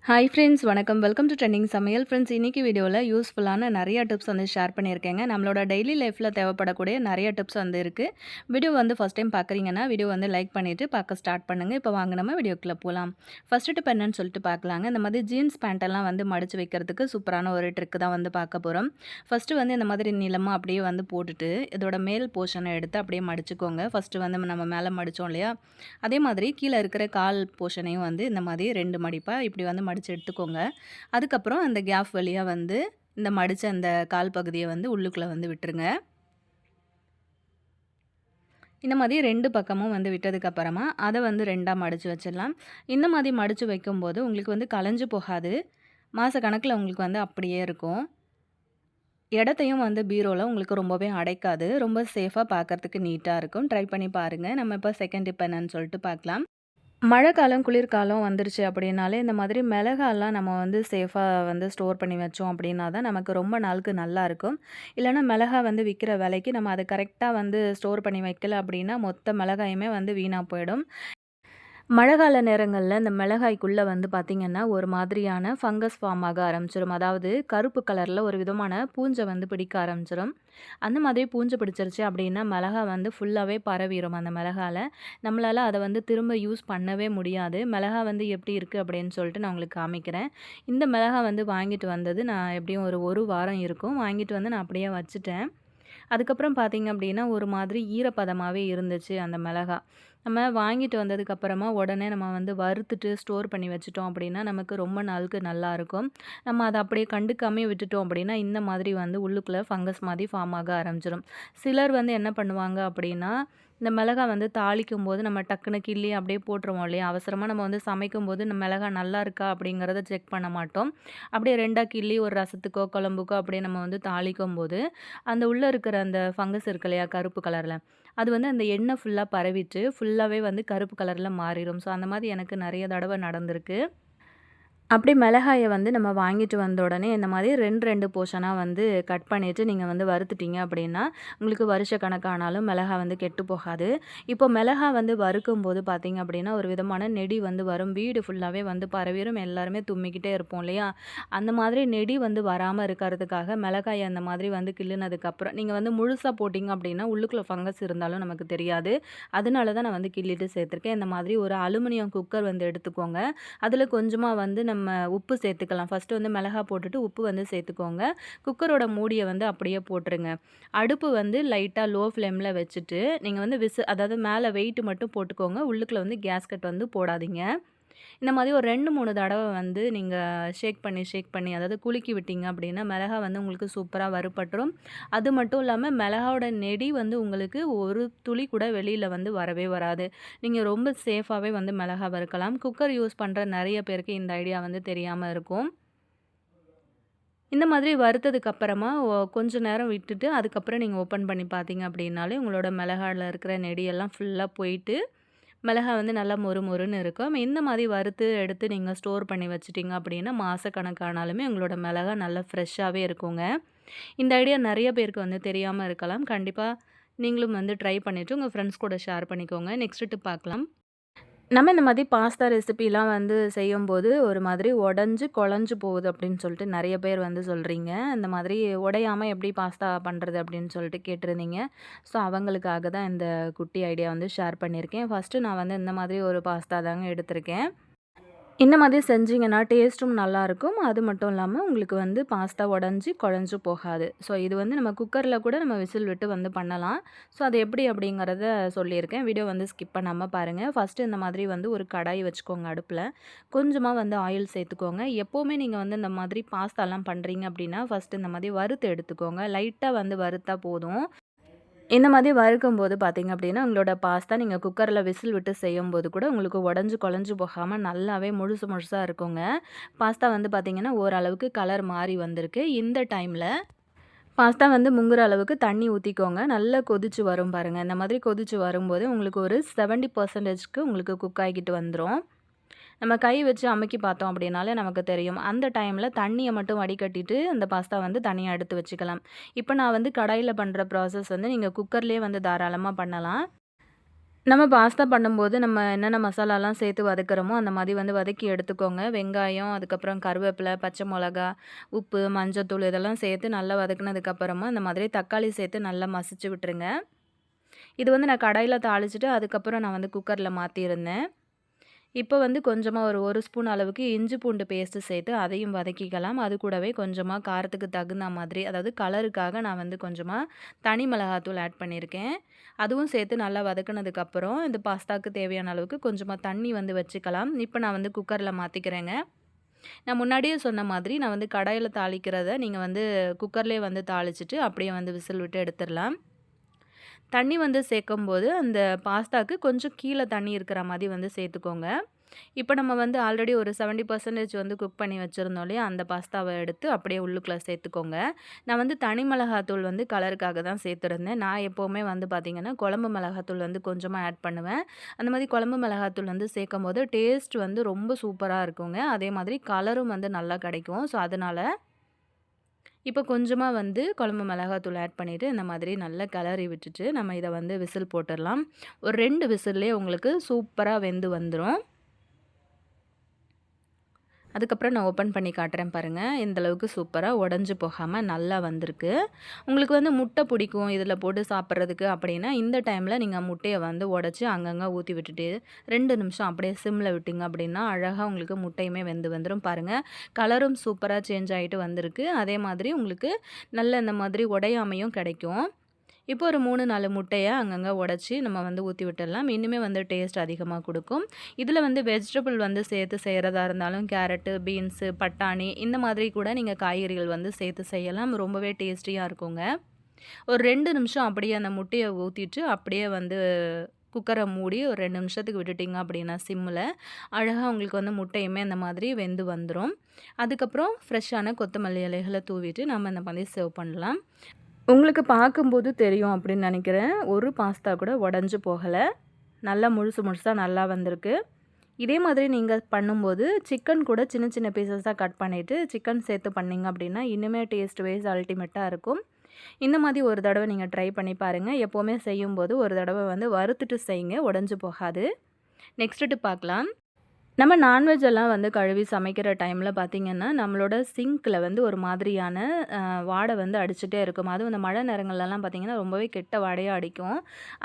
Hi friends வணக்கம். Welcome to trending சமையல். Friends இன்னைக்கு வீடியோவில் யூஸ்ஃபுல்லான நிறைய டிப்ஸ் வந்து ஷேர் பண்ணியிருக்கேங்க. நம்மளோட டெய்லி லைஃப்பில் தேவைப்படக்கூடிய நிறைய டிப்ஸ் வந்து இருக்குது. வீடியோ வந்து ஃபஸ்ட் டைம் பார்க்குறீங்கன்னா வீடியோ வந்து லைக் பண்ணிவிட்டு பார்க்க ஸ்டார்ட் பண்ணுங்கள். இப்போ வாங்க நம்ம வீடியோக்குள்ளே போகலாம். ஃபஸ்ட்டு டிப் என்னன்னு சொல்லிட்டு பார்க்கலாங்க. இந்த மாதிரி ஜீன்ஸ் பேண்ட்டெல்லாம் வந்து மடித்து வைக்கிறதுக்கு சூப்பரான ஒரு ட்ரிக்கு தான் வந்து பார்க்க போகிறோம். ஃபஸ்ட்டு வந்து இந்த மாதிரி நீளமாக அப்படியே வந்து போட்டுட்டு இதோட மேல் போர்ஷனை எடுத்து அப்படியே மடிச்சுக்கோங்க. ஃபஸ்ட்டு வந்து நம்ம மேலே மடித்தோம் இல்லையா, அதே மாதிரி கீழே இருக்கிற கால் போர்ஷனையும் வந்து இந்த மாதிரி 2 மடிப்பாக இப்படி வந்து மடித்து எடுத்துக்கோங்க. அதுக்கப்புறம் அந்த கேப் வழியாக வந்து இந்த மடித்த அந்த கால் பகுதியை வந்து உள்ளுக்குள்ளே வந்து விட்டுருங்க. இந்த மாதிரி 2 பக்கமும் வந்து விட்டதுக்கப்புறமா அதை வந்து 2ஆக மடித்து வச்சிடலாம். இந்த மாதிரி மடித்து வைக்கும்போது உங்களுக்கு வந்து கலைஞ்சு போகாது. மாத கணக்கில் உங்களுக்கு வந்து அப்படியே இருக்கும். இடத்தையும் வந்து பீரோவில் உங்களுக்கு ரொம்பவே அடைக்காது. ரொம்ப சேஃபாக பார்க்குறதுக்கு நீட்டாக இருக்கும். ட்ரை பண்ணி பாருங்கள். நம்ம இப்போ செகண்ட் டிப் என்னன்னு சொல்லிட்டு பார்க்கலாம். மழைக்காலம், குளிர்காலம் வந்துருச்சு அப்படின்னாலே, இந்த மாதிரி மிளகாலாம் நம்ம வந்து சேஃபா வந்து ஸ்டோர் பண்ணி வச்சோம் அப்படின்னா தான் நமக்கு ரொம்ப நாளுக்கு நல்லாயிருக்கும். இல்லைனா மிளகா வந்து விற்கிற விலைக்கு நம்ம அதை கரெக்டாக வந்து ஸ்டோர் பண்ணி வைக்கல அப்படின்னா, மொத்த மிளகாயுமே வந்து வீணா போயிடும். மழைக்கால நேரங்கள்ல இந்த மிளகாய்க்குள்ள வந்து பார்த்திங்கன்னா, ஒரு மாதிரியான ஃபங்கஸ் ஃபார்ம் ஆக ஆரம்பிச்சிரும். அதாவது கருப்பு கலர்ல ஒரு விதமான பூஞ்சை வந்து பிடிக்க ஆரம்பிச்சிரும். அந்த மாதிரி பூஞ்சை பிடிச்சிருச்சு அப்படின்னா, மிளகா வந்து ஃபுல்லாவே பரவிரும் அந்த மிளகால. நம்மளால அத வந்து திரும்ப யூஸ் பண்ணவே முடியாது. மிளகா வந்து எப்படி இருக்கு அப்படின்னு சொல்லிட்டு நான் உங்களுக்கு காமிக்கிறேன். இந்த மிளகா வந்து வாங்கிட்டு வந்தது நான் எப்படியும் ஒரு 1 வாரம் இருக்கும். வாங்கிட்டு வந்து நான் அப்படியே வச்சுட்டேன். அதுக்கப்புறம் பார்த்தீங்க அப்படின்னா, ஒரு மாதிரி ஈரப்பதமாவே இருந்துச்சு அந்த மிளகா. நம்ம வாங்கிட்டு வந்ததுக்கப்புறமா உடனே நம்ம வந்து வறுத்துட்டு ஸ்டோர் பண்ணி வச்சுட்டோம் அப்படின்னா, நமக்கு ரொம்ப நாளுக்கு நல்லாயிருக்கும். நம்ம அத அப்படியே கண்டுக்காமயே விட்டுட்டோம் அப்படின்னா, இந்த மாதிரி வந்து உள்ளுக்குள்ள ஃபங்கஸ் மாதிரி ஃபார்ம் ஆக ஆரம்பிச்சிரும். சிலர் வந்து என்ன பண்ணுவாங்க அப்படின்னா, இந்த மிளகா வந்து தாளிக்கும்போது நம்ம டக்குனு கிள்ளி அப்படியே போட்டுருவோம் இல்லையா? அவசரமா நம்ம வந்து சமைக்கும்போது இந்த மிளகா நல்லா இருக்கா அப்படிங்கிறத செக் பண்ண மாட்டோம். அப்படியே 2ஆ கிள்ளி ஒரு ரசத்துக்கோ, குழம்புக்கோ அப்படியே நம்ம வந்து தாளிக்கும்போது, அந்த உள்ள இருக்கிற அந்த ஃபங்கஸ் இருக்கு இல்லையா? கருப்பு கலர்ல. அது வந்து அந்த எண்ணெய் ஃபுல்லா பரவிட்டு, ஃபுல்லாவே வந்து கருப்பு கலர்ல மாறிரும். ஸோ அந்த மாரி எனக்கு நெறைய தடவ நடந்திருக்கு. அப்படி மிளகாய வந்து நம்ம வாங்கிட்டு வந்த உடனே இந்த மாதிரி 2 போர்ஷனா வந்து கட் பண்ணிட்டு நீங்க வந்து வறுத்துட்டீங்க அப்படின்னா, உங்களுக்கு வருஷ கணக்கானாலும் மிளகா வந்து கெட்டு போகாது. இப்போ மிளகா வந்து வறுக்கும்போது பார்த்தீங்க அப்படின்னா, ஒரு விதமான நெடி வந்து வரும். வீடு ஃபுல்லாவே வந்து பரவிரும். எல்லாருமே தும்மிக்கிட்டே இருப்போம் இல்லையா? அந்த மாதிரி நெடி வந்து வராம இருக்கிறதுக்காக மிளகாய அந்த மாதிரி வந்து கிள்ளுனதுக்கப்புறம் நீங்க வந்து முழுசா போட்டீங்க அப்படின்னா, உள்ளுக்குள்ள ஃபங்கஸ் இருந்தாலும் நமக்கு தெரியாது. அதனால தான் நான் வந்து கிள்ளிட்டு சேர்த்துருக்கேன். இந்த மாதிரி ஒரு அலுமினியம் குக்கர் வந்து எடுத்துக்கோங்க. அதில கொஞ்சமா வந்து நம்ம உப்பு சேர்த்துக்கலாம். ஃபஸ்ட்டு வந்து மிளகா போட்டுட்டு உப்பு வந்து சேர்த்துக்கோங்க. குக்கரோட மூடிய வந்து அப்படியே போட்டுருங்க. அடுப்பு வந்து லைட்டா லோ ஃப்ளேம்ல வச்சுட்டு, நீங்க வந்து அதாவது மேல வெயிட் மட்டும் போட்டுக்கோங்க. உள்ளுக்குள்ள வந்து கேஸ்கட் வந்து போடாதீங்க. இந்த மாதிரி ஒரு 2, 3 தடவ வந்து நீங்க ஷேக் பண்ணி அதாவது குலுக்கி விட்டீங்க அப்படின்னா, மிளகா வந்து உங்களுக்கு சூப்பரா வறுபட்டுரும். அது மட்டும் இல்லாம மிளகாவோட நெடி வந்து உங்களுக்கு ஒரு துளி கூட வெளியில வந்து வரவே வராது. நீங்க ரொம்ப சேஃபாவே வந்து மிளகா வறுக்கலாம். குக்கர் யூஸ் பண்ற நெறைய பேருக்கு இந்த ஐடியா வந்து தெரியாம இருக்கும். இந்த மாதிரி வறுத்ததுக்கு அப்புறமா கொஞ்ச நேரம் விட்டுட்டு, அதுக்கப்புறம் நீங்க ஓப்பன் பண்ணி பார்த்தீங்க அப்படின்னாலே, உங்களோட மிளகால இருக்கிற நெடியெல்லாம் ஃபுல்லா போயிட்டு மிளகா வந்து நல்லா மொறு மொறுன்னு இருக்கும். இந்த மாதிரி வறுத்து எடுத்து நீங்க ஸ்டோர் பண்ணி வச்சுட்டீங்க அப்படின்னா, மாசக்கணக்கானாலுமே உங்களோட மிளகா நல்லா ஃப்ரெஷ்ஷாவே இருக்குங்க. இந்த ஐடியா நெறைய பேருக்கு வந்து தெரியாம இருக்கலாம். கண்டிப்பா நீங்களும் வந்து ட்ரை பண்ணிட்டு உங்க ஃப்ரெண்ட்ஸ் கூட ஷேர் பண்ணிக்கோங்க. நெக்ஸ்ட் டிப் பார்க்கலாம். நம்ம இந்த மாதிரி பாஸ்தா ரெசிபிலாம் வந்து செய்யும்போது, ஒரு மாதிரி உடைஞ்சு குழஞ்சு போகுது அப்படின்னு சொல்லிட்டு நெறைய பேர் வந்து சொல்றீங்க. இந்த மாதிரி உடையாம எப்படி பாஸ்தா பண்றது அப்படின்னு சொல்லிட்டு கேட்டிருந்தீங்க. ஸோ அவங்களுக்காக தான் இந்த குட்டி ஐடியா வந்து ஷேர் பண்ணியிருக்கேன். ஃபர்ஸ்ட்டு நான் வந்து இந்த மாதிரி ஒரு பாஸ்தா தாங்க எடுத்திருக்கேன். இந்த மாதிரி செஞ்சீங்கன்னா டேஸ்ட்டும் நல்லாயிருக்கும். அது மட்டும் இல்லாம உங்களுக்கு வந்து பாஸ்தா உடைஞ்சு குழஞ்சு போகாது. ஸோ இது வந்து நம்ம குக்கர்ல கூட நம்ம விசில் விட்டு வந்து பண்ணலாம். ஸோ அது எப்படி அப்படிங்கிறத சொல்லியிருக்கேன். வீடியோ வந்து ஸ்கிப் பண்ணாம பாருங்க. ஃபஸ்ட்டு இந்த மாதிரி வந்து ஒரு கடாய் வச்சுக்கோங்க அடுப்புல. கொஞ்சமா வந்து ஆயில் சேர்த்துக்கோங்க. எப்பவுமே நீங்க வந்து இந்த மாதிரி பாஸ்தாலாம் பண்றீங்க அப்படின்னா, ஃபஸ்ட்டு இந்த மாதிரி வறுத்து எடுத்துக்கோங்க. லைட்டா வந்து வறுத்தா போதும். இந்த மாதிரி வறுக்கும்போது பார்த்தீங்க அப்படின்னா, உங்களோட பாஸ்தா நீங்க குக்கர்ல விசில் விட்டு செய்யும்போது கூட உங்களுக்கு உடைஞ்சு குழஞ்சு போகாம நல்லாவே முழுசு முழுசா இருக்குங்க. பாஸ்தா வந்து பார்த்தீங்கன்னா, ஓரளவுக்கு கலர் மாறி வந்திருக்கு. இந்த டைம்ல பாஸ்தா வந்து முங்குற அளவுக்கு தண்ணி ஊத்திக்கோங்க. நல்லா கொதிச்சு வரும் பாருங்க. இந்த மாதிரி கொதிச்சு வரும்போது உங்களுக்கு ஒரு 70%க்கு உங்களுக்கு குக் ஆகிட்டு வந்துரும். நம்ம கை வச்சு அமுக்கி பார்த்தோம் அப்படின்னாலே நமக்கு தெரியும். அந்த டைம்ல தண்ணிய மட்டும் வடிகட்டிட்டு, அந்த பாஸ்தா வந்து தனியா எடுத்து வச்சுக்கலாம். இப்ப நான் வந்து கடாயில பண்ற ப்ராசஸ் வந்து நீங்க குக்கர்லயே வந்து தாராளமா பண்ணலாம். நம்ம பாஸ்தா பண்ணும்போது நம்ம என்னென்ன மசாலாலாம் சேர்த்து வதக்குறோமோ, அந்த மாரி வந்து வதக்கி எடுத்துக்கோங்க. வெங்காயம், அதுக்கப்புறம் கருவேப்பில, பச்சை மொளகா, உப்பு, மஞ்சத்தூள் இதெல்லாம் சேர்த்து நல்லா வதக்குனதுக்கப்புறமா, இந்த மாதிரி தக்காளி சேர்த்து நல்லா மசிச்சு விட்டுருங்க. இது வந்து நான் கடாயில தாளிச்சுட்டு, அதுக்கப்புறம் நான் வந்து குக்கர்ல மாத்தியிருந்தேன். இப்போ வந்து கொஞ்சமா ஒரு 1 ஸ்பூன் அளவுக்கு இஞ்சி பூண்டு பேஸ்ட்டு சேர்த்து அதையும் வதக்கிக்கலாம். அது கூடவே கொஞ்சமா காரத்துக்கு தகுந்த மாதிரி, அதாவது கலருக்காக நான் வந்து கொஞ்சமா தனி மிளகாத்தூள் ஆட் பண்ணியிருக்கேன். அதுவும் சேர்த்து நல்லா வதக்குனதுக்கப்புறம், இந்த பாஸ்தாக்கு தேவையான அளவுக்கு கொஞ்சமா தண்ணி வந்து வச்சுக்கலாம். இப்போ நான் வந்து குக்கர்ல மாத்திக்கிறேங்க. நான் முன்னாடியே சொன்ன மாதிரி நான் வந்து கடாயில தாளிக்கிறத நீங்க வந்து குக்கர்லயே வந்து தாளிச்சுட்டு, அப்படியே வந்து விசில் விட்டு எடுத்துறலாம். தண்ணி வந்து சேர்க்கும்போது, அந்த பாஸ்தாக்கு கொஞ்சம் கீழ தண்ணி இருக்கிற மாரி வந்து சேர்த்துக்கோங்க. இப்ப நம்ம வந்து ஆல்ரெடி ஒரு 70% வந்து குக் பண்ணி வச்சிருந்தோம் இல்லையா? அந்த பாஸ்தாவ எடுத்து அப்படியே உள்ளுக்குள்ள சேர்த்துக்கோங்க. நான் வந்து தனி மிளகாத்தூள் வந்து கலருக்காக தான் சேர்த்துருந்தேன். நான் எப்பவுமே வந்து பார்த்தீங்கன்னா, குழம்பு மிளகாத்தூள் வந்து கொஞ்சமா ஆட் பண்ணுவேன். அந்த மாரி குழம்பு மிளகாத்தூள் வந்து சேர்க்கும்போது டேஸ்ட் வந்து ரொம்ப சூப்பரா இருக்குங்க. அதே மாதிரி கலரும் வந்து நல்லா கிடைக்கும். ஸோ, அதனால இப்போ கொஞ்சமா வந்து குழம்பு மிளகாத்தூள் ஆட் பண்ணிட்டு, இந்த மாதிரி நல்லா கிளறி விட்டுட்டு, நம்ம இத வந்து விசில் போட்டுறலாம். ஒரு 2 விசில்லேயே உங்களுக்கு சூப்பரா வெந்து வந்துரும். அதுக்கப்புறம் நான் ஓப்பன் பண்ணி காட்டுறேன் பாருங்க. இந்த அளவுக்கு சூப்பரா உடைஞ்சு போகாம நல்லா வந்திருக்கு. உங்களுக்கு வந்து முட்டை பிடிக்கும் இதில போட்டு சாப்பிட்றதுக்கு அப்படின்னா, இந்த டைமில நீங்க முட்டைய வந்து உடைச்சு அங்கங்க ஊத்தி விட்டுட்டு, 2 நிமிஷம் அப்படியே சிம்ல விட்டீங்க அப்படின்னா, அழகா உங்களுக்கு முட்டையுமே வெந்து வந்துரும் பாருங்க. கலரும் சூப்பரா சேஞ்ச் ஆயிட்டு வந்திருக்கு. அதே மாதிரி உங்களுக்கு நல்ல இந்த மாதிரி உடையாமையும் கிடைக்கும். இப்போ ஒரு 3, 4 முட்டைய அங்கங்க உடைச்சு நம்ம வந்து ஊத்தி விட்டுடலாம். இன்னுமே வந்து டேஸ்ட் அதிகமா குடுக்கும். இதில வந்து வெஜிடபிள் வந்து சேர்த்து செய்றதா இருந்தாலும் கேரட்டு, பீன்ஸு, பட்டாணி இந்த மாதிரி கூட நீங்க காய்கறிகள் வந்து சேர்த்து செய்யலாம். ரொம்பவே டேஸ்டியா இருக்குங்க. ஒரு 2 நிமிஷம் அப்படியே அந்த முட்டைய ஊத்திட்டு, அப்படியே வந்து குக்கர மூடி ஒரு 2 நிமிஷத்துக்கு விட்டுட்டீங்க அப்படின்னா சிம்ல, அழகா உங்களுக்கு வந்து முட்டையுமே அந்த மாதிரி வெந்து வந்துரும். அதுக்கப்புறம் ஃப்ரெஷ்ஷான கொத்தமல்லி இலைகள தூவிட்டு நம்ம இந்த மாதிரி சர்வ் பண்ணலாம். உங்களுக்கு பார்க்கும்போது தெரியும் அப்படின்னு நினைக்கிறேன். ஒரு பாஸ்தா கூட உடைஞ்சு போகல. நல்லா முழுசு முழுசா நல்லா வந்திருக்கு. இதே மாதிரி நீங்க பண்ணும்போது, சிக்கன் கூட சின்ன சின்ன பீசஸா கட் பண்ணிட்டு, சிக்கன் சேர்த்து பண்ணீங்க அப்படின்னா, இன்னுமே டேஸ்ட் வைஸ் அல்டிமேட்டா இருக்கும். இந்த மாதிரி ஒரு தடவ நீங்க ட்ரை பண்ணி பாருங்க. எப்பவுமே செய்யும்போது ஒரு தடவ வந்து வறுத்துட்டு செய்யுங்க. உடைஞ்சு போகாது. நெக்ஸ்ட் டிப் பார்க்கலாம். நம்ம நான்வெஜ் எல்லாம் வந்து கழுவி சமைக்கிற டைமில பார்த்தீங்கன்னா, நம்மளோட சிங்க்ல வந்து ஒரு மாதிரியான வாடை வந்து அடிச்சுட்டே இருக்கும். அதுவும் இந்த மழை நேரங்கள்லலாம் பார்த்தீங்கன்னா, ரொம்பவே கெட்ட வாடையா அடிக்கும்.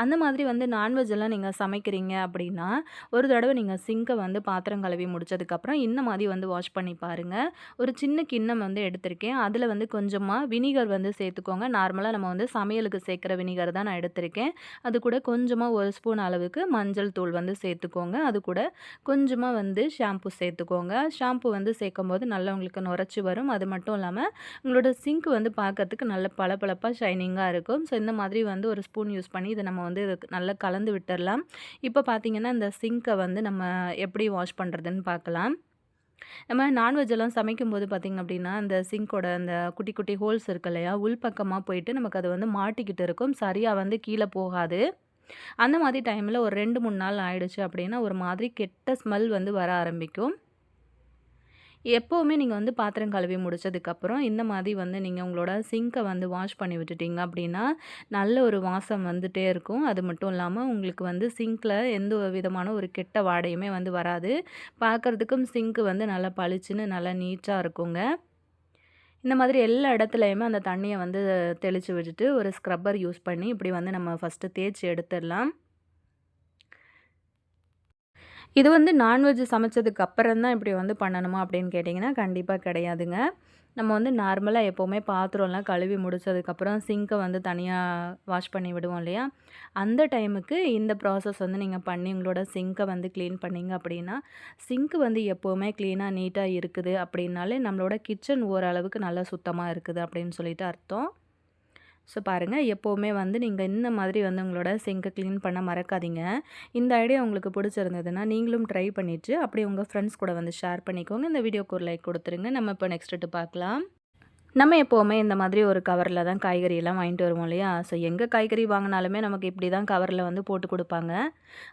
அந்த மாதிரி வந்து நான்வெஜ் எல்லாம் நீங்க சமைக்கிறீங்க அப்படின்னா, ஒரு தடவ நீங்க சிங்க்க வந்து பாத்திரம் கழுவி முடிச்சதுக்கப்புறம், இந்த மாதிரி வந்து வாஷ் பண்ணி பாருங்க. ஒரு சின்ன கிண்ணம் வந்து எடுத்திருக்கேன். அதில வந்து கொஞ்சமா வினிகர் வந்து சேர்த்துக்கோங்க. நார்மலா நம்ம வந்து சமையலுக்கு சேர்க்கிற வினிகர் தான் நான் எடுத்திருக்கேன். அது கூட கொஞ்சமா 1 ஸ்பூன் அளவுக்கு மஞ்சள் தூள் வந்து சேர்த்துக்கோங்க. அது கூட கொஞ்சமா வந்து ஷாம்பு சேர்த்துக்கோங்க. ஷாம்பு வந்து சேர்க்கும்போது நல்லா உங்களுக்கு நுரைச்சி வரும். அது மட்டும் இல்லாம, உங்களோட சிங்க் வந்து பார்க்கறதுக்கு நல்ல பளபளப்பா, ஷைனிங்கா இருக்கும். ஸோ, இந்த மாதிரி வந்து ஒரு ஸ்பூன் யூஸ் பண்ணி இத நம்ம வந்து நல்லா கலந்து விட்டுறலாம். இப்போ பார்த்தீங்கன்னா, இந்த சிங்க்க வந்து நம்ம எப்படி வாஷ் பண்ணுறதுன்னு பார்க்கலாம். நம்ம நான்வெஜ் எல்லாம் சமைக்கும்போது பார்த்தீங்க அப்படின்னா, அந்த சிங்க்கோட அந்த குட்டி குட்டி ஹோல்ஸ் இருக்கு இல்லையா? உள் பக்கமா போயிட்டு நமக்கு அது வந்து மாட்டிக்கிட்டு இருக்கும். சரியா வந்து கீழ போகாது. அந்த மாதிரி டைம்ல ஒரு 2, 3 நாள் ஆயிடுச்சு அப்படின்னா, ஒரு மாதிரி கெட்ட ஸ்மெல் வந்து வர ஆரம்பிக்கும். எப்பவுமே நீங்க வந்து பாத்திரம் கழுவி முடிச்சதுக்கப்புறம், இந்த மாதிரி வந்து நீங்க உங்களோட சிங்க்க வந்து வாஷ் பண்ணி விட்டுட்டீங்க அப்படின்னா, நல்ல ஒரு வாசம் வந்துட்டே இருக்கும். அது மட்டும் இல்லாம உங்களுக்கு வந்து சிங்க்ல எந்த ஒரு விதமான ஒரு கெட்ட வாடையுமே வந்து வராது. பார்க்கறதுக்கும் சிங்க் வந்து நல்லா பளிச்சுன்னு நல்லா நீட்டா இருக்குங்க. இந்த மாதிரி எல்லா இடத்துலயுமே அந்த தண்ணிய வந்து தெளிச்சு விட்டுட்டு, ஒரு ஸ்க்ரப்பர் யூஸ் பண்ணி இப்படி வந்து நம்ம ஃபர்ஸ்ட்டு தேய்ச்சு எடுத்துடலாம். இது வந்து நான்வெஜ் சமைச்சதுக்கு அப்புறம் தான் இப்படி வந்து பண்ணணுமா அப்படின்னு கேட்டிங்கன்னா, கண்டிப்பா கிடையாதுங்க. நம்ம வந்து நார்மலா எப்பவுமே பாத்திரம்லாம் கழுவி முடிச்சதுக்கப்புறம் சிங்க்க வந்து தனியா வாஷ் பண்ணி விடுவோம் இல்லையா? அந்த டைமுக்கு இந்த ப்ராசஸ் வந்து நீங்க பண்ணி உங்களோட சிங்க்க வந்து கிளீன் பண்ணீங்க அப்படின்னா, சிங்க் வந்து எப்பவுமே கிளீனா, நீட்டா இருக்குது அப்படின்னாலே நம்மளோட கிச்சன் ஓரளவுக்கு நல்லா சுத்தமா இருக்குது அப்படின்னு சொல்லிட்டு அர்த்தம். ஸோ பாருங்கள், எப்போவுமே வந்து நீங்கள் இந்த மாதிரி வந்து உங்களோட சிங்கை க்ளீன் பண்ண மறக்காதீங்க. இந்த ஐடியா உங்களுக்கு பிடிச்சிருந்ததுன்னா நீங்களும் ட்ரை பண்ணிவிட்டு அப்படியே உங்கள் ஃப்ரெண்ட்ஸ் கூட வந்து ஷேர் பண்ணிக்கோங்க. இந்த வீடியோக்கு ஒரு லைக் கொடுத்துருங்க. நம்ம இப்போ நெக்ஸ்ட்டு பார்க்கலாம். நம்ம எப்போவுமே இந்த மாதிரி ஒரு கவரில் தான் காய்கறியெல்லாம் வாங்கிட்டு வருவோம் இல்லையா? ஸோ எங்கே காய்கறி வாங்கினாலுமே நமக்கு இப்படி தான் கவரில் வந்து போட்டு கொடுப்பாங்க.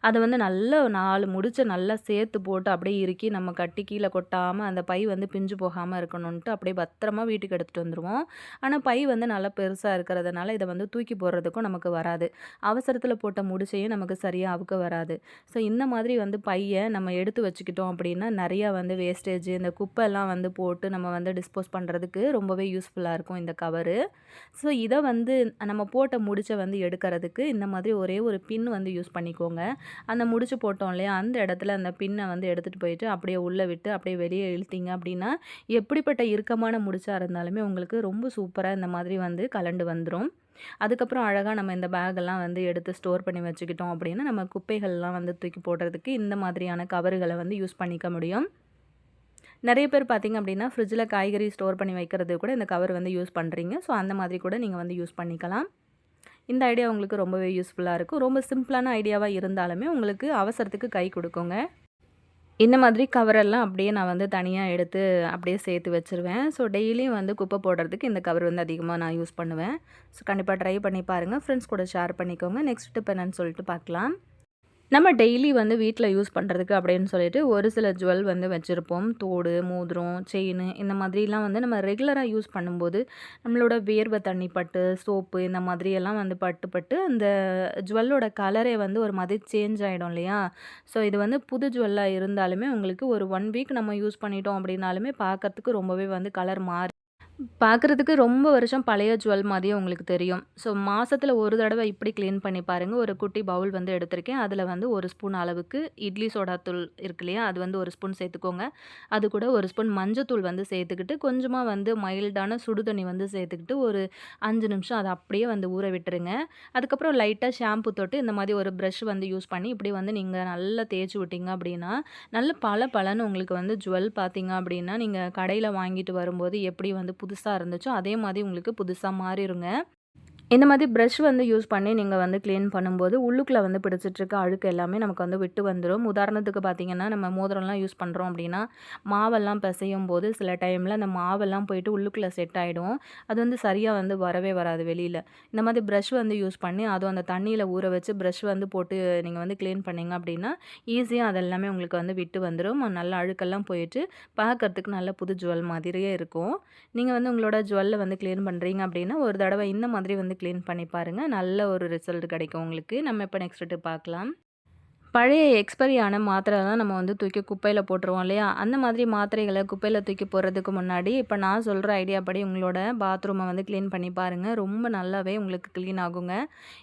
அதை வந்து நல்லா 4 முடிச்ச நல்லா சேர்த்து போட்டு அப்படியே இறுக்கி நம்ம கட்டி கீழே கொட்டாமல் அந்த பை வந்து பிஞ்சு போகாமல் இருக்கணுன்ட்டு அப்படியே பத்திரமா வீட்டுக்கு எடுத்துகிட்டு வந்துடுவோம். ஆனால் பை வந்து நல்லா பெருசாக இருக்கிறதுனால இதை வந்து தூக்கி போடுறதுக்கும் நமக்கு வராது. அவசரத்தில் போட்ட முடிச்சையும் நமக்கு சரியாக அவுக்க வராது. ஸோ இந்த மாதிரி வந்து பையை நம்ம எடுத்து வச்சுக்கிட்டோம் அப்படின்னா நிறையா வந்து வேஸ்டேஜ் இந்த குப்பைலாம் வந்து போட்டு நம்ம வந்து டிஸ்போஸ் பண்ணுறதுக்கு ரொம்பவே யூஸ்ஃபுல்லாக இருக்கும் இந்த கவரு. ஸோ இதை வந்து நம்ம போட்ட முடிச்சை வந்து எடுக்கிறதுக்கு இந்த மாதிரி ஒரே ஒரு பின் வந்து யூஸ் பண்ணிக்கோங்க. அந்த முடிச்சு போட்டோம் இல்லையா, அந்த இடத்துல அந்த பின்னை வந்து எடுத்துகிட்டு போயிட்டு அப்படியே உள்ளே விட்டு அப்படியே வெளியே இழுத்தீங்க அப்படின்னா எப்படிப்பட்ட இறுக்கமான முடிச்சா இருந்தாலுமே உங்களுக்கு ரொம்ப சூப்பராக இந்த மாதிரி வந்து கலண்டு வந்துடும். அதுக்கப்புறம் அழகாக நம்ம இந்த பேக்கெல்லாம் வந்து எடுத்து ஸ்டோர் பண்ணி வச்சுக்கிட்டோம் அப்படின்னா நம்ம குப்பைகள்லாம் வந்து தூக்கி போடுறதுக்கு இந்த மாதிரியான கவருகளை வந்து யூஸ் பண்ணிக்க முடியும். நிறைய பேர் பார்த்திங்க அப்படின்னா ஃப்ரிட்ஜில் காய்கறி ஸ்டோர் பண்ணி வைக்கிறது கூட இந்த கவர் வந்து யூஸ் பண்ணுறீங்க. ஸோ அந்த மாதிரி கூட நீங்கள் வந்து யூஸ் பண்ணிக்கலாம். இந்த ஐடியா உங்களுக்கு ரொம்பவே யூஸ்ஃபுல்லாக இருக்கும். ரொம்ப சிம்பிளான ஐடியாவாக இருந்தாலுமே உங்களுக்கு அவசரத்துக்கு கை கொடுக்குங்க. இந்த மாதிரி கவரெல்லாம் அப்படியே நான் வந்து தனியாக எடுத்து அப்படியே சேர்த்து வச்சுருவேன். ஸோ டெய்லியும் வந்து குப்பை போடுறதுக்கு இந்த கவர் வந்து அதிகமாக நான் யூஸ் பண்ணுவேன். ஸோ கண்டிப்பாக ட்ரை பண்ணி பாருங்கள். ஃப்ரெண்ட்ஸ் கூட ஷேர் பண்ணிக்கோங்க. நெக்ஸ்ட் டிப் என்னன்னு சொல்லிட்டு பார்க்கலாம். நம்ம டெய்லி வந்து வீட்டில் யூஸ் பண்ணுறதுக்கு அப்படின்னு சொல்லிட்டு ஒரு சில ஜுவல் வந்து வச்சுருப்போம். தோடு, மோதிரம், செயின் இந்த மாதிரிலாம் வந்து நம்ம ரெகுலராக யூஸ் பண்ணும்போது நம்மளோட வேர்வை தண்ணி பட்டு, சோப்பு இந்த மாதிரியெல்லாம் வந்து பட்டு பட்டு அந்த ஜுவல்லோட கலரே வந்து ஒரு மாதிரி சேஞ்ச் ஆகிடும் இல்லையா? ஸோ இது வந்து புது ஜுவல்லாக இருந்தாலுமே உங்களுக்கு ஒரு 1 வீக் நம்ம யூஸ் பண்ணிட்டோம் அப்படின்னாலுமே பார்க்கறதுக்கு ரொம்பவே வந்து கலர் மாறி பார்க்குறதுக்கு ரொம்ப வருஷம் பழைய ஜுவல் மாதிரியே உங்களுக்கு தெரியும். ஸோ மாசத்துல ஒரு தடவை இப்படி கிளீன் பண்ணி பாருங்க. ஒரு குட்டி பவுல் வந்து எடுத்திருக்கேன். அதில வந்து 1 ஸ்பூன் அளவுக்கு இட்லி சோடா தூள் இருக்கு இல்லையா? அது வந்து 1 ஸ்பூன் சேர்த்துக்கோங்க. அது கூட 1 ஸ்பூன் மஞ்சத்தூள் வந்து சேர்த்துக்கிட்டு, கொஞ்சமா வந்து மைல்டான சுடு தண்ணி வந்து சேர்த்துக்கிட்டு, ஒரு 5 நிமிஷம் அத அப்படியே வந்து ஊற விட்டுருங்க. அதுக்கப்புறம் லைட்டா ஷாம்பு தொட்டு இந்த மாதிரி ஒரு பிரஷ் வந்து யூஸ் பண்ணி இப்படி வந்து நீங்க நல்லா தேய்ச்சு விட்டீங்க அப்படின்னா, நல்ல பளபளன்னு உங்களுக்கு வந்து ஜுவல் பார்த்தீங்க அப்படின்னா, நீங்க கடையில வாங்கிட்டு வரும்போது எப்படி வந்து புதுசா இருந்துச்சோ, அதே மாதிரி உங்களுக்கு புதுசா மாறிருங்க. இந்த மாதிரி பிரஷ் வந்து யூஸ் பண்ணி நீங்கள் வந்து க்ளீன் பண்ணும்போது உள்ளுக்குள்ளே வந்து பிடிச்சிட்ருக்க அழுக்கு எல்லாமே நமக்கு வந்து விட்டு வந்துடும். உதாரணத்துக்கு பார்த்திங்கன்னா நம்ம மோதிரம்லாம் யூஸ் பண்ணுறோம் அப்படின்னா மாவெல்லாம் பிசையும் போது சில டைமில் அந்த மாவெல்லாம் போயிட்டு உள்ளுக்குள்ளே செட் ஆகிடும். அது வந்து சரியாக வந்து வரவே வராது வெளியில். இந்த மாதிரி ப்ரஷ் வந்து யூஸ் பண்ணி அதுவும் அந்த தண்ணியில் ஊற வச்சு ப்ரஷ் வந்து போட்டு நீங்கள் வந்து க்ளீன் பண்ணிங்க அப்படின்னா ஈஸியாக அதெல்லாமே உங்களுக்கு வந்து விட்டு வந்துடும். நல்ல அழுக்கெல்லாம் போயிட்டு பார்க்குறதுக்கு நல்ல புது ஜுவல் மாதிரியே இருக்கும். நீங்கள் வந்து உங்களோட ஜுவல்லை வந்து க்ளீன் பண்ணுறீங்க அப்படின்னா ஒரு தடவை இந்த மாதிரி வந்து க்ளீன் பண்ணி பாருங்கள். நல்ல ஒரு ரிசல்ட் கிடைக்கும் உங்களுக்கு. நம்ம இப்போ நெக்ஸ்ட் டிப் பார்க்கலாம். பழைய எக்ஸ்பைரி ஆன மாத்திரைலாம் நம்ம வந்து தூக்கி குப்பையில் போட்டுருவோம் இல்லையா? அந்த மாதிரி மாத்திரைகளை குப்பையில் தூக்கி போடுறதுக்கு முன்னாடி இப்போ நான் சொல்கிற ஐடியா படி உங்களோட பாத்ரூமை வந்து க்ளீன் பண்ணி பாருங்கள். ரொம்ப நல்லாவே உங்களுக்கு க்ளீன் ஆகுங்க.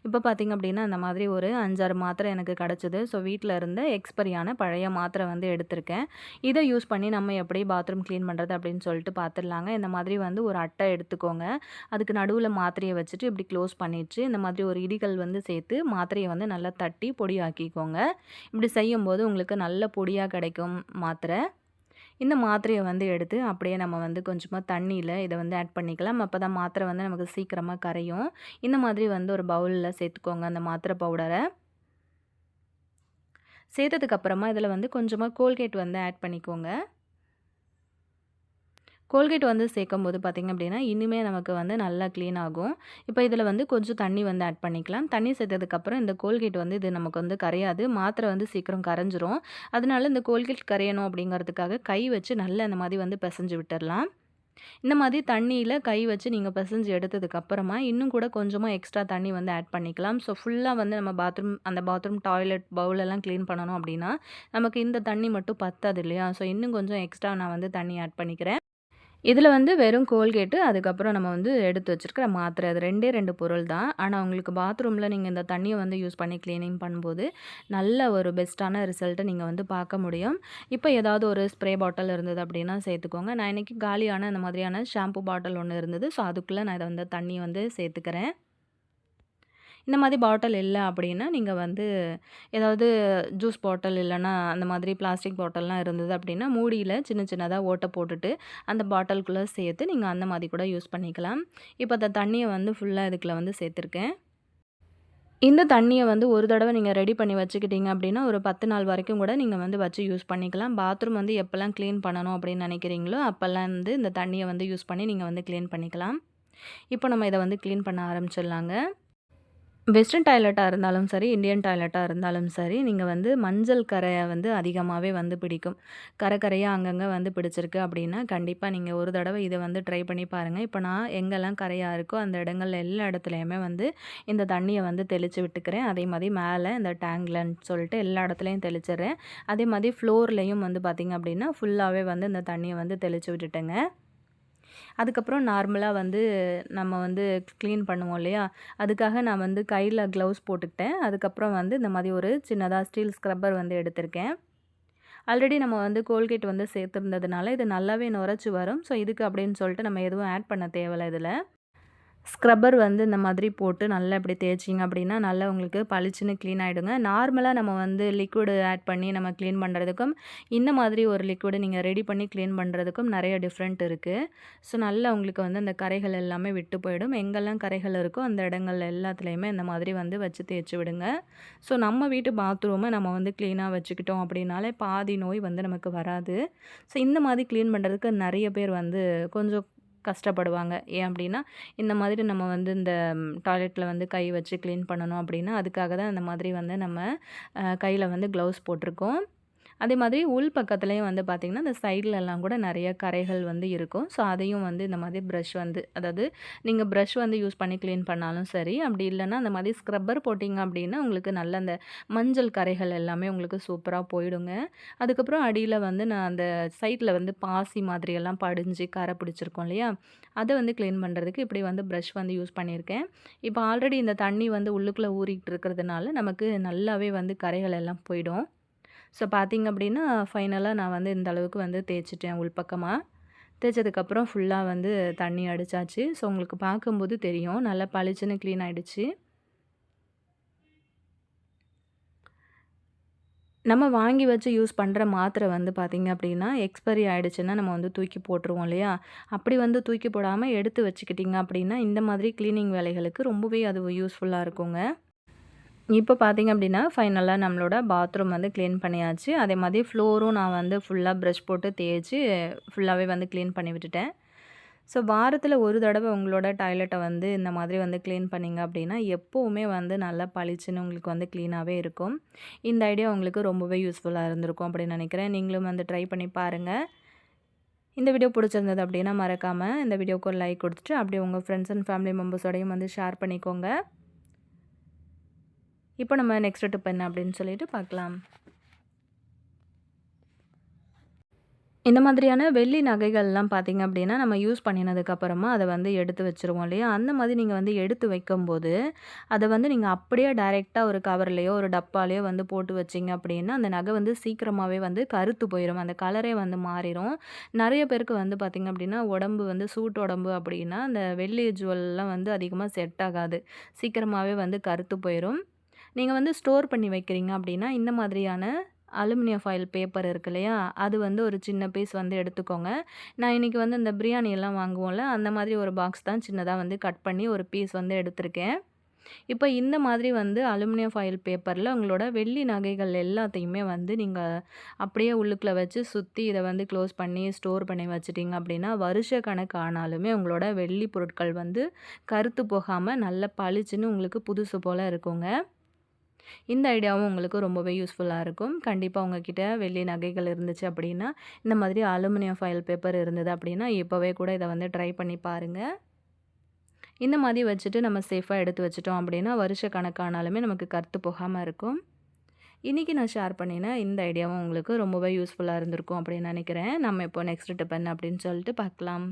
இப்போ பார்த்திங்க அப்படின்னா அந்த மாதிரி ஒரு 5, 6 மாத்திரை எனக்கு கிடச்சிது. ஸோ வீட்டில் இருந்த எக்ஸ்பைரியான பழைய மாத்திரை வந்து எடுத்திருக்கேன். இதை யூஸ் பண்ணி நம்ம எப்படி பாத்ரூம் க்ளீன் பண்ணுறது அப்படின்னு சொல்லிட்டு பார்த்துடலாங்க. இந்த மாதிரி வந்து ஒரு அட்டை எடுத்துக்கோங்க. அதுக்கு நடுவில் மாத்திரையை வச்சுட்டு இப்படி க்ளோஸ் பண்ணிட்டு இந்த மாதிரி ஒரு இடிகள் வந்து சேர்த்து மாத்திரையை வந்து நல்லா தட்டி பொடி ஆக்கிக்கோங்க. இப்படி செய்யும்போது உங்களுக்கு நல்ல பொடியாக கிடைக்கும் மாத்திரை. இந்த மாத்திரையை வந்து எடுத்து அப்படியே நம்ம வந்து கொஞ்சமாக தண்ணியில் இதை வந்து ஆட் பண்ணிக்கலாம். அப்போ தான் மாத்திரை வந்து நமக்கு சீக்கிரமாக கரையும். இந்த மாதிரி வந்து ஒரு பவுலில் சேர்த்துக்கோங்க அந்த மாத்திரை பவுடரை. சேர்த்ததுக்கப்புறமா இதில் வந்து கொஞ்சமாக கோல்கேட் வந்து ஆட் பண்ணிக்கோங்க. கோல்கேட் வந்து சேர்க்கும்போது பார்த்திங்க அப்படின்னா இனிமே நமக்கு வந்து நல்லா க்ளீன் ஆகும். இப்போ இதில் வந்து கொஞ்சம் தண்ணி வந்து ஆட் பண்ணிக்கலாம். தண்ணி சேர்த்ததுக்கப்புறம் இந்த கோல்கேட் வந்து இது நமக்கு வந்து கரையாது. மாத்திரை வந்து சீக்கிரம் கரைஞ்சிரும். அதனால இந்த கோல்கேட் கரையணும் அப்படிங்கிறதுக்காக கை வச்சு நல்லா இந்த மாதிரி வந்து பிசைஞ்சு விட்டுடலாம். இந்த மாதிரி தண்ணியில் கை வச்சு நீங்கள் பிசைஞ்சு எடுத்ததுக்கப்புறமா இன்னும் கூட கொஞ்சமாக எக்ஸ்ட்ரா தண்ணி வந்து ஆட் பண்ணிக்கலாம். ஸோ ஃபுல்லாக வந்து நம்ம பாத்ரூம் டாய்லெட் பவுலெல்லாம் க்ளீன் பண்ணணும் அப்படின்னா நமக்கு இந்த தண்ணி மட்டும் பத்தாது இல்லையா? ஸோ இன்னும் கொஞ்சம் எக்ஸ்ட்ரா நான் வந்து தண்ணி ஆட் பண்ணிக்கிறேன். இதில் வந்து வெறும் கோல்கேட்டு அதுக்கப்புறம் நம்ம வந்து எடுத்து வச்சுருக்கிற மாத்திரை அது 2 பொருள் தான். ஆனால் உங்களுக்கு பாத்ரூமில் நீங்கள் இந்த தண்ணியை வந்து யூஸ் பண்ணி க்ளீனிங் பண்ணும்போது நல்ல ஒரு பெஸ்ட்டான ரிசல்ட்டை நீங்கள் வந்து பார்க்க முடியும். இப்போ ஏதாவது ஒரு ஸ்ப்ரே பாட்டில் இருந்தது அப்படின்னா சேர்த்துக்கோங்க. நான் இன்றைக்கி காலியான அந்த மாதிரியான ஷாம்பு பாட்டில் ஒன்று இருந்தது. ஸோ அதுக்குள்ளே நான் இதை வந்து தண்ணி வந்து சேர்த்துக்கிறேன். இந்த மாதிரி பாட்டில் இல்லை அப்படின்னா நீங்கள் வந்து ஏதாவது ஜூஸ் பாட்டில் இல்லைன்னா அந்த மாதிரி பிளாஸ்டிக் பாட்டில்லாம் இருந்தது அப்படின்னா மூடியில் சின்ன சின்னதாக ஓட்டை போட்டுட்டு அந்த பாட்டிலுக்குள்ளே சேர்த்து நீங்கள் அந்த மாதிரி கூட யூஸ் பண்ணிக்கலாம். இப்போ அந்த தண்ணியை வந்து ஃபுல்லாக இதுக்குள்ளே வந்து சேர்த்துருக்கேன். இந்த தண்ணிய வந்து ஒரு தடவ நீங்க ரெடி பண்ணி வச்சுக்கிட்டீங்க அப்படின்னா, ஒரு 10 நாள் வரைக்கும் கூட நீங்க வந்து வச்சு யூஸ் பண்ணிக்கலாம். பாத்ரூம் வந்து எப்பலாம் கிளீன் பண்ணணும் அப்படின்னு நினைக்கிறீங்களோ, அப்பலாம் வந்து இந்த தண்ணிய வந்து யூஸ் பண்ணி நீங்க வந்து கிளீன் பண்ணிக்கலாம். இப்போ நம்ம இத வந்து கிளீன் பண்ண ஆரம்பிச்சிடலாங்க. வெஸ்டர்ன் டாய்லெட்டா இருந்தாலும் சரி, இந்தியன் டாய்லெட்டா இருந்தாலும் சரி, நீங்க வந்து மஞ்சள் கரைய வந்து அதிகமாவே வந்து பிடிக்கும். கரையா அங்கங்க வந்து பிடிச்சிருக்கு அப்படின்னா, கண்டிப்பா நீங்க ஒரு தடவ இத வந்து ட்ரை பண்ணி பாருங்க. இப்ப நான் எங்கெல்லாம் கரையா இருக்கோ, அந்த இடங்கள்ல எல்லா இடத்துலயுமே வந்து இந்த தண்ணிய வந்து தெளிச்சு விட்டுக்கிறேன். அதே மாரி மேல இந்த டேங்க்லன்னு சொல்லிட்டு எல்லா இடத்துலயும் தெளிச்சிடுறேன். அதே மாரி ஃப்ளோர்லயும் வந்து பார்த்தீங்க அப்படின்னா, ஃபுல்லாவே வந்து இந்த தண்ணிய வந்து தெளிச்சு விட்டுட்டேங்க. அதுக்கப்புறம் நார்மலா வந்து நம்ம வந்து கிளீன் பண்ணுவோம் இல்லையா? அதுக்காக நான் வந்து கையில க்ளவுஸ் போட்டுக்கிட்டேன். அதுக்கப்புறம் வந்து இந்த மாரி ஒரு சின்னதா ஸ்டீல் ஸ்க்ரப்பர் வந்து எடுத்திருக்கேன். ஆல்ரெடி நம்ம வந்து கோல்கேட் வந்து சேர்த்துருந்ததுனால, இது நல்லாவே நுரைச்சு வரும். ஸோ, இதுக்கு அப்படின்னு சொல்லிட்டு நம்ம எதுவும் ஆட் பண்ண தேவையில்ல இதுல. ஸ்க்ரப்பர் வந்து இந்த மாதிரி போட்டு நல்லா இப்படி தேய்ச்சிங்க அப்படின்னா, நல்லா உங்களுக்கு பளிச்சுன்னு க்ளீன் ஆயிடுங்க. நார்மலா நம்ம வந்து லிக்விடு ஆட் பண்ணி நம்ம க்ளீன் பண்ணுறதுக்கும், இந்த மாதிரி ஒரு லிக்விடு நீங்க ரெடி பண்ணி க்ளீன் பண்ணுறதுக்கும் நெறைய டிஃப்ரெண்ட் இருக்கு. ஸோ, நல்லா உங்களுக்கு வந்து அந்த கறைகள் எல்லாமே விட்டு போயிடும். எங்கெல்லாம் கறைகள் இருக்கோ, அந்த இடங்கள் எல்லாத்துலயுமே இந்த மாதிரி வந்து வச்சு தேய்ச்சு விடுங்க. ஸோ, நம்ம வீட்டு பாத்ரூம நம்ம வந்து க்ளீனா வச்சுக்கிட்டோம் அப்படின்னாலே, பாதி நோய் வந்து நமக்கு வராது. ஸோ, இந்த மாதிரி க்ளீன் பண்ணுறதுக்கு நெறைய பேர் வந்து கொஞ்சம் கஷ்டப்படுவாங்க. ஏன் அப்டின்னா, இந்த மாதிரி நம்ம வந்து இந்த டாய்லெட்ல வந்து கை வச்சு கிளீன் பண்ணணும் அப்டின்னா, அதுக்காக தான் இந்த மாதிரி வந்து நம்ம கையில வந்து க்ளவுஸ் போட்டிருக்கோம். அதே மாதிரி உள் பக்கத்துலயும் வந்து பார்த்திங்கன்னா, இந்த சைட்லலாம் கூட நெறைய கறைகள் வந்து இருக்கும். ஸோ, அதையும் வந்து இந்த மாதிரி ப்ரஷ் வந்து அதாவது நீங்க ப்ரஷ் வந்து யூஸ் பண்ணி கிளீன் பண்ணாலும் சரி, அப்படி இல்லன்னா அந்த மாதிரி ஸ்க்ரப்பர் போட்டிங்க அப்படின்னா, உங்களுக்கு நல்ல அந்த மஞ்சள் கறைகள் எல்லாமே உங்களுக்கு சூப்பரா போயிடுங்க. அதுக்கப்புறம் அடியில வந்து நான் அந்த சைட்ல வந்து பாசி மாதிரியெல்லாம் படிஞ்சு கரை பிடிச்சிருக்கும் இல்லையா? அத வந்து கிளீன் பண்ணுறதுக்கு இப்படி வந்து ப்ரஷ் வந்து யூஸ் பண்ணியிருக்கேன். இப்போ ஆல்ரெடி இந்த தண்ணி வந்து உள்ளுக்குள்ள ஊறிட்டு இருக்கிறதுனால, நமக்கு நல்லாவே வந்து கறைகள் எல்லாம் போயிடும். ஸோ பார்த்தீங்க அப்படின்னா, ஃபைனலா நான் வந்து இந்த அளவுக்கு வந்து தேய்ச்சுட்டேன் உள்பக்கமா. தேய்ச்சதுக்கப்புறம் ஃபுல்லா வந்து தண்ணி அடிச்சாச்சு. ஸோ உங்களுக்கு பார்க்கும்போது தெரியும். நல்லா பளிச்சுன்னு க்ளீன் ஆயிடுச்சு. நம்ம வாங்கி வச்சு யூஸ் பண்ற மாத்திரை வந்து பார்த்தீங்க அப்படின்னா, எக்ஸ்பைரி ஆயிடுச்சுன்னா நம்ம வந்து தூக்கி போட்டுருவோம் இல்லையா? அப்படி வந்து தூக்கி போடாம எடுத்து வச்சுக்கிட்டீங்க அப்படின்னா, இந்த மாதிரி கிளீனிங் வேலைகளுக்கு ரொம்பவே அது யூஸ்ஃபுல்லா இருக்குங்க. இப்போ பார்த்தீங்க அப்படின்னா, ஃபைனலா நம்மளோட பாத்ரூம் வந்து கிளீன் பண்ணியாச்சு. அதே மாதிரி ஃப்ளோரும் நான் வந்து ஃபுல்லா ப்ரஷ் போட்டு தேய்ச்சு ஃபுல்லாவே வந்து கிளீன் பண்ணி விட்டுட்டேன். ஸோ வாரத்தில ஒரு தடவ உங்களோட டாய்லெட்ட வந்து இந்த மாதிரி வந்து கிளீன் பண்ணீங்க அப்படின்னா, எப்பவுமே வந்து நல்லா பளிச்சுன்னு உங்களுக்கு வந்து கிளீனாவே இருக்கும். இந்த ஐடியா உங்களுக்கு ரொம்பவே யூஸ்ஃபுல்லா இருந்திருக்கும் அப்படின்னு நினைக்கிறேன். நீங்களும் வந்து ட்ரை பண்ணி பாருங்க. இந்த வீடியோ பிடிச்சிருந்தது அப்படின்னா, மறக்காம இந்த வீடியோக்கு ஒரு லைக் குடுத்துட்டு, அப்படியே உங்க ஃப்ரெண்ட்ஸ் அண்ட் ஃபேமிலி மெம்பர்ஸோடையும் வந்து ஷேர் பண்ணிக்கோங்க. இப்போ நம்ம நெக்ஸ்ட் டிப் என்ன அப்படின்னு சொல்லிட்டு பார்க்கலாம். இந்த மாதிரியான வெள்ளி நகைகள்லாம் பார்த்தீங்க அப்படின்னா, நம்ம யூஸ் பண்ணினதுக்கப்புறமா அத வந்து எடுத்து வச்சுருவோம் இல்லையா? அந்த மாதிரி நீங்க வந்து எடுத்து வைக்கும்போது, அத வந்து நீங்க அப்படியே டைரக்ட்டா ஒரு கவர்லயோ, ஒரு டப்பாலயோ வந்து போட்டு வச்சீங்க அப்படின்னா, அந்த நகை வந்து சீக்கிரமாவே வந்து கருத்து போயிரும். அந்த கலரே வந்து மாறிரும். நெறைய பேருக்கு வந்து பார்த்தீங்க அப்படின்னா, உடம்பு வந்து சூட் உடம்பு அப்படின்னா, அந்த வெள்ளி ஜுவல்லாம் வந்து அதிகமா செட் ஆகாது. சீக்கிரமாவே வந்து கருத்து போயிரும். நீங்க வந்து ஸ்டோர் பண்ணி வைக்கிறீங்க அப்படின்னா, இந்த மாதிரியான அலுமினியம் ஃபாயில் பேப்பர் இருக்கு இல்லையா? அது வந்து ஒரு சின்ன பீஸ் வந்து எடுத்துக்கோங்க. நான் இன்னைக்கு வந்து இந்த பிரியாணி எல்லாம் வாங்குவோம்ல, அந்த மாதிரி ஒரு பாக்ஸ் தான் சின்னதா வந்து கட் பண்ணி ஒரு பீஸ் வந்து எடுத்திருக்கேன். இப்ப இந்த மாதிரி வந்து அலுமினியம் ஃபாயில் பேப்பர்ல உங்களோட வெள்ளி நகைகள் எல்லாத்தையுமே வந்து நீங்க அப்படியே உள்ளுக்குள்ள வச்சு சுத்தி இத வந்து க்ளோஸ் பண்ணி ஸ்டோர் பண்ணி வச்சுட்டீங்க அப்படின்னா, வருஷ கணக்கு ஆனாலுமே உங்களோட வெள்ளி பொருட்கள் வந்து கருத்து போகாம நல்ல பளிச்சுன்னு உங்களுக்கு புதுசு போல இருக்குங்க. இந்த ஐடியாவும் உங்களுக்கு ரொம்பவே யூஸ்ஃபுல்லா இருக்கும். கண்டிப்பா உங்ககிட்ட வெள்ளி நகைகள் இருந்துச்சு அப்படின்னா, இந்த மாதிரி அலுமினியம் ஃபாயில் பேப்பர் இருந்தது அப்படின்னா, இப்பவே கூட இத வந்து ட்ரை பண்ணி பாருங்க. இந்த மாதிரி வச்சுட்டு நம்ம சேஃபா எடுத்து வச்சுட்டோம் அப்படின்னா, வருஷ கணக்கானாலுமே நமக்கு கருத்து போகாம இருக்கும். இன்னைக்கு நான் ஷேர் பண்ணின இந்த ஐடியாவும் உங்களுக்கு ரொம்பவே யூஸ்ஃபுல்லா இருந்திருக்கும் அப்படின்னு நினைக்கிறேன். நம்ம இப்போ நெக்ஸ்ட் டிப் என்ன அப்படின்னு சொல்லிட்டு பார்க்கலாம்.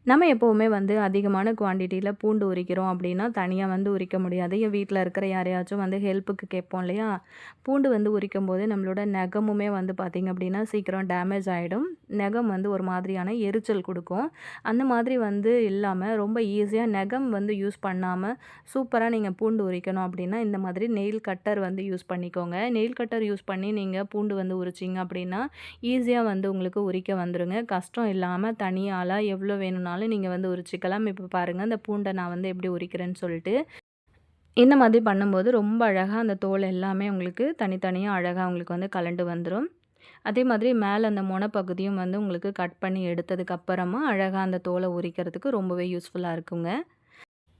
நம்ம எப்போவுமே வந்து அதிகமான குவான்டிட்டியில பூண்டு உரிக்கிறோம் அப்படின்னா, தனியா வந்து உரிக்க முடியாது. என் வீட்ல இருக்கிற யாரையாச்சும் வந்து ஹெல்ப்புக்கு கேட்போம் இல்லையா? பூண்டு வந்து உரிக்கும்போது நம்மளோட நகமுமே வந்து பார்த்திங்க அப்படின்னா, சீக்கிரம் டேமேஜ் ஆயிடும். நகம் வந்து ஒரு மாதிரியான எரிச்சல் குடுக்கும். அந்த மாதிரி வந்து இல்லாம ரொம்ப ஈஸியா நகம் வந்து யூஸ் பண்ணாம சூப்பரா நீங்க பூண்டு உரிக்கணும் அப்படின்னா, இந்த மாதிரி நெயில் கட்டர் வந்து யூஸ் பண்ணிக்கோங்க. நெயில் கட்டர் யூஸ் பண்ணி நீங்க பூண்டு வந்து உரிச்சீங்க அப்படின்னா, ஈஸியா வந்து உங்களுக்கு உரிக்க வந்துருங்க. கஷ்டம் இல்லாம தனியாளா எவ்வளோ வேணும்னாலும் நீங்க வந்து உரிச்சுக்கலாம். இப்ப பாருங்க, இந்த பூண்ட நான் வந்து எப்படி உரிக்கிறேன்னு சொல்லிட்டு. இந்த மாதிரி பண்ணும்போது ரொம்ப அழகா அந்த தோல் எல்லாமே உங்களுக்கு தனித்தனியா அழகா உங்களுக்கு வந்து கலண்டு வந்துரும். அதே மாதிரி மேல அந்த மொன பகுதியும் வந்து உங்களுக்கு கட் பண்ணி எடுத்ததுக்கு அப்புறமா அழகா அந்த தோல உரிக்கிறதுக்கு ரொம்பவே யூஸ்ஃபுல்லா இருக்குங்க.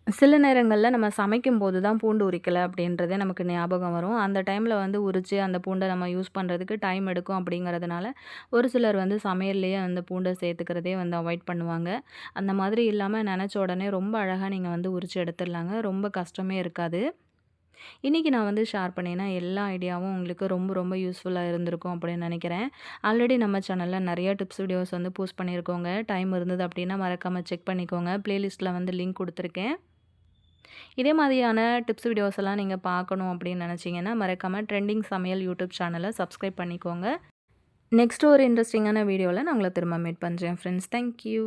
சில நேரங்கள்ல நம்ம சமைக்கும்போது தான் பூண்டு உரிக்கல அப்படின்றதே நமக்கு ஞாபகம் வரும். அந்த டைம்ல வந்து உரிச்சு அந்த பூண்ட நம்ம யூஸ் பண்றதுக்கு டைம் எடுக்கும் அப்படிங்கிறதுனால, ஒரு சிலர் வந்து சமையல்லயே அந்த பூண்ட சேர்த்துக்கிறதே வந்து அவாய்ட் பண்ணுவாங்க. அந்த மாதிரி இல்லாம நெனச்ச உடனே ரொம்ப அழகா நீங்க வந்து உரிச்சு எடுத்துடலாங்க. ரொம்ப கஷ்டமே இருக்காது. இன்னைக்கு நான் வந்து ஷேர் பண்ணேன்னா, எல்லா ஐடியாவும் உங்களுக்கு ரொம்ப ரொம்ப யூஸ்ஃபுல்லா இருந்திருக்கும் அப்படின்னு நெனைக்கிறேன். ஆல்ரெடி நம்ம சேனல்ல நெறைய டிப்ஸ் வீடியோஸ் வந்து போஸ்ட் பண்ணியிருக்கோங்க. டைம் இருந்தது அப்படின்னா மறக்காம செக் பண்ணிக்கோங்க. பிளேலிஸ்ட்ல வந்து லிங்க் குடுத்துருக்கேன். இதே மாதிரியான டிப்ஸ் வீடியோஸ் எல்லாம் நீங்க பார்க்கணும் அப்படின்னு நெனச்சீங்கன்னா, மறக்காம ட்ரெண்டிங் சமையல் யூடியூப் சேனல சப்ஸ்கிரைப் பண்ணிக்கோங்க. நெக்ஸ்ட் ஒரு இன்ட்ரஸ்டிங்கான வீடியோல நான் உங்கள திரும்ப மீட் பண்றேன் ஃப்ரெண்ட்ஸ். Thank you.